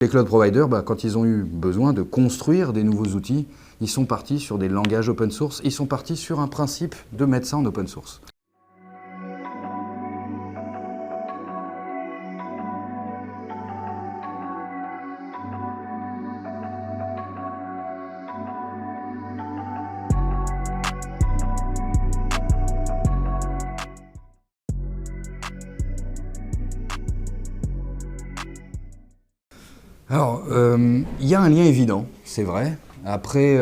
Les cloud providers, quand ils ont eu besoin de construire des nouveaux outils, ils sont partis sur des langages open source, ils sont partis sur un principe de mettre ça en open source. Alors, il y a un lien évident, c'est vrai. Après,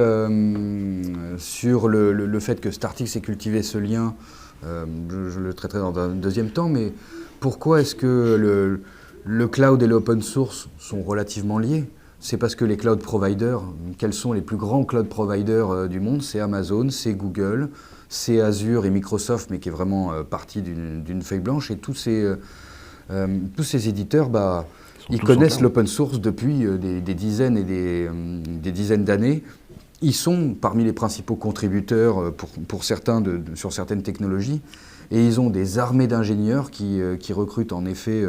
sur le fait que Startix ait cultivé ce lien, je le traiterai dans un deuxième temps, mais pourquoi est-ce que le cloud et l'open source sont relativement liés? C'est parce que les cloud providers, quels sont les plus grands cloud providers du monde? C'est Amazon, c'est Google, c'est Azure et Microsoft, mais qui est vraiment partie d'une feuille blanche. Et tous ces éditeurs, ils connaissent l'open source depuis des dizaines et des dizaines d'années. Ils sont parmi les principaux contributeurs pour certains sur certaines technologies. Et ils ont des armées d'ingénieurs qui recrutent en effet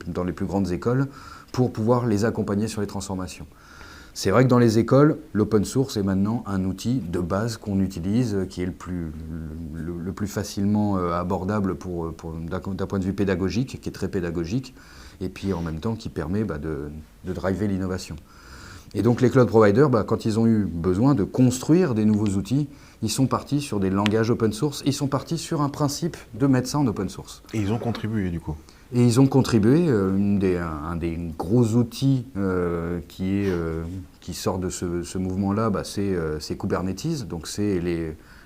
dans les plus grandes écoles pour pouvoir les accompagner sur les transformations. C'est vrai que dans les écoles, l'open source est maintenant un outil de base qu'on utilise, qui est le plus facilement abordable d'un point de vue pédagogique, qui est très pédagogique, et puis en même temps qui permet de driver l'innovation. Et donc les cloud providers, quand ils ont eu besoin de construire des nouveaux outils, ils sont partis sur des langages open source, ils sont partis sur un principe de mettre ça en open source. Et ils ont contribué du coup. Et ils ont contribué, un des gros outils qui sort de ce mouvement-là, c'est Kubernetes. Donc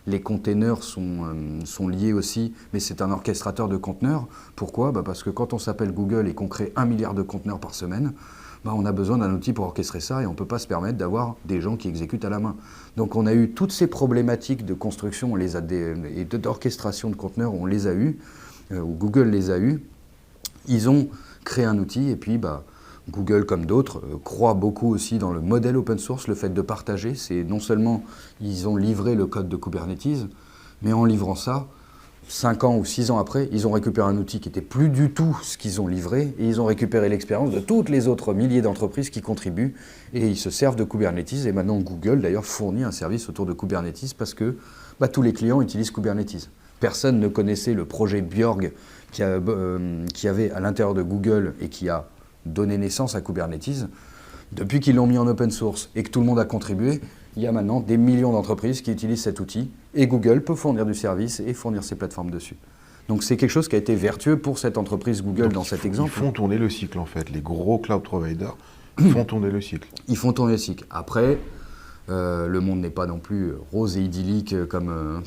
les containers sont liés aussi, mais c'est un orchestrateur de conteneurs. Pourquoi? Parce que quand on s'appelle Google et qu'on crée 1 milliard de conteneurs par semaine, on a besoin d'un outil pour orchestrer ça et on ne peut pas se permettre d'avoir des gens qui exécutent à la main. Donc on a eu toutes ces problématiques de construction et d'orchestration de conteneurs, on les a eues, ou Google les a eues. Ils ont créé un outil et puis Google, comme d'autres, croit beaucoup aussi dans le modèle open source, le fait de partager. C'est non seulement ils ont livré le code de Kubernetes, mais en livrant ça, 5 ans ou 6 ans après, ils ont récupéré un outil qui n'était plus du tout ce qu'ils ont livré et ils ont récupéré l'expérience de toutes les autres milliers d'entreprises qui contribuent et ils se servent de Kubernetes. Et maintenant, Google, d'ailleurs, fournit un service autour de Kubernetes parce que tous les clients utilisent Kubernetes. Personne ne connaissait le projet Björg qui avait à l'intérieur de Google et qui a donné naissance à Kubernetes. Depuis qu'ils l'ont mis en open source et que tout le monde a contribué, il y a maintenant des millions d'entreprises qui utilisent cet outil et Google peut fournir du service et fournir ses plateformes dessus. Donc c'est quelque chose qui a été vertueux pour cette entreprise Google dans cet exemple. Ils font tourner le cycle en fait, les gros cloud providers font tourner le cycle. Ils font tourner le cycle. Après, le monde n'est pas non plus rose et idyllique comme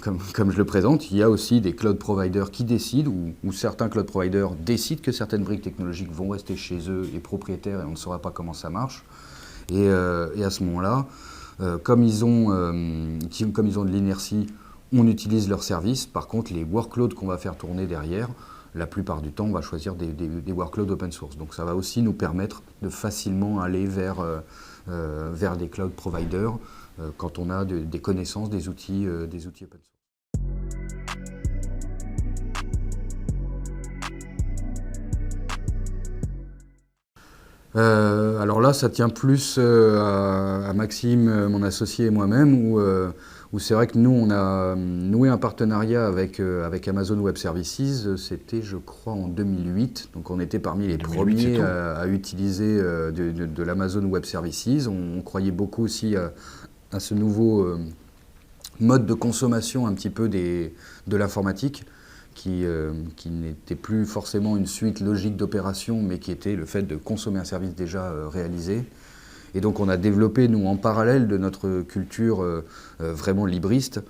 je le présente. Il y a aussi des cloud providers qui décident, ou certains cloud providers décident que certaines briques technologiques vont rester chez eux et propriétaires et on ne saura pas comment ça marche. Et à ce moment-là, comme ils ont de l'inertie, on utilise leurs services. Par contre, les workloads qu'on va faire tourner derrière, la plupart du temps, on va choisir des workloads open source. Donc ça va aussi nous permettre de facilement aller vers des cloud providers quand on a des connaissances des outils open source. Alors là, ça tient plus à Maxime, mon associé et moi-même, où c'est vrai que nous, on a noué un partenariat avec Amazon Web Services, c'était je crois en 2008, donc on était parmi les premiers à utiliser de l'Amazon Web Services. On croyait beaucoup aussi à ce nouveau mode de consommation un petit peu de l'informatique, qui n'était plus forcément une suite logique d'opérations, mais qui était le fait de consommer un service déjà réalisé. Et donc on a développé, nous, en parallèle de notre culture vraiment libriste,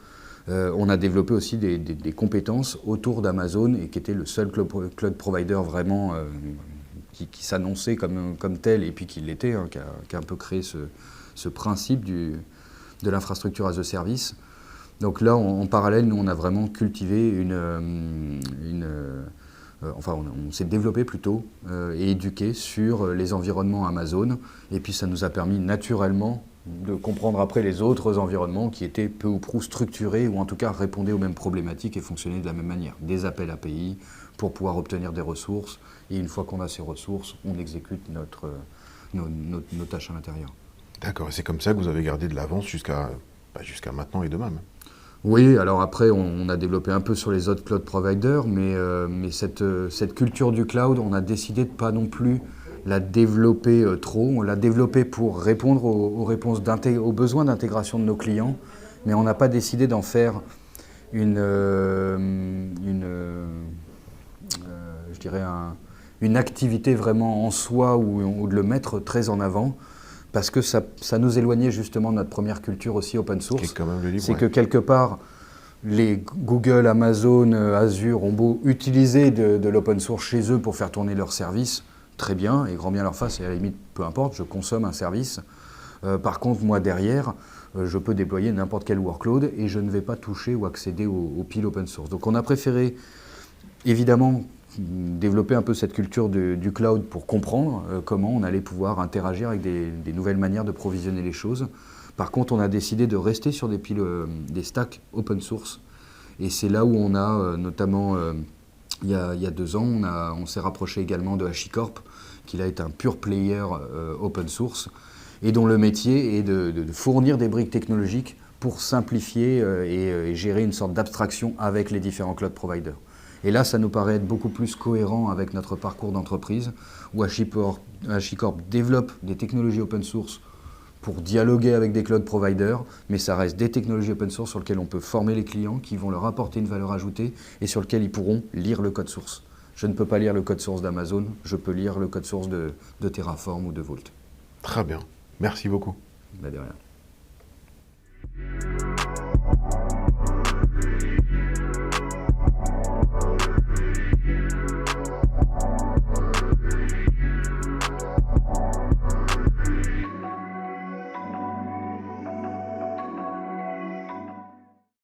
on a développé aussi des compétences autour d'Amazon, et qui était le seul cloud provider vraiment qui s'annonçait comme tel, et puis qui l'était, qui a un peu créé ce principe de l'infrastructure as a service. Donc là, en parallèle, nous, on a vraiment cultivé on s'est développé plutôt et éduqué sur les environnements Amazon. Et puis ça nous a permis naturellement de comprendre après les autres environnements qui étaient peu ou prou structurés, ou en tout cas répondaient aux mêmes problématiques et fonctionnaient de la même manière. Des appels API pour pouvoir obtenir des ressources. Et une fois qu'on a ces ressources, on exécute nos tâches à l'intérieur. D'accord, et c'est comme ça que vous avez gardé de l'avance jusqu'à maintenant et demain même. Oui, alors après, on a développé un peu sur les autres cloud providers, mais cette culture du cloud, on a décidé de pas non plus la développer trop. On l'a développée pour répondre aux besoins d'intégration de nos clients, mais on n'a pas décidé d'en faire je dirais une activité vraiment en soi ou de le mettre très en avant. Parce que ça nous éloignait justement de notre première culture aussi open source. Qui est quand même le libre, C'est ouais. que quelque part, les Google, Amazon, Azure ont beau utiliser de l'open source chez eux pour faire tourner leurs services, très bien, et grand bien leur face, et à la limite, peu importe, je consomme un service. Par contre, moi derrière, je peux déployer n'importe quel workload et je ne vais pas toucher ou accéder aux piles open source. Donc on a préféré, évidemment, développer un peu cette culture du cloud pour comprendre comment on allait pouvoir interagir avec des nouvelles manières de provisionner les choses. Par contre, on a décidé de rester sur des piles, des stacks open source. Et c'est là où on a, notamment, il y a 2 ans, on s'est rapproché également de HashiCorp, qui là est un pure player open source, et dont le métier est de fournir des briques technologiques pour simplifier et gérer une sorte d'abstraction avec les différents cloud providers. Et là, ça nous paraît être beaucoup plus cohérent avec notre parcours d'entreprise, où HashiCorp développe des technologies open source pour dialoguer avec des cloud providers, mais ça reste des technologies open source sur lesquelles on peut former les clients, qui vont leur apporter une valeur ajoutée et sur lesquelles ils pourront lire le code source. Je ne peux pas lire le code source d'Amazon, je peux lire le code source de Terraform ou de Vault. Très bien, merci beaucoup. De rien.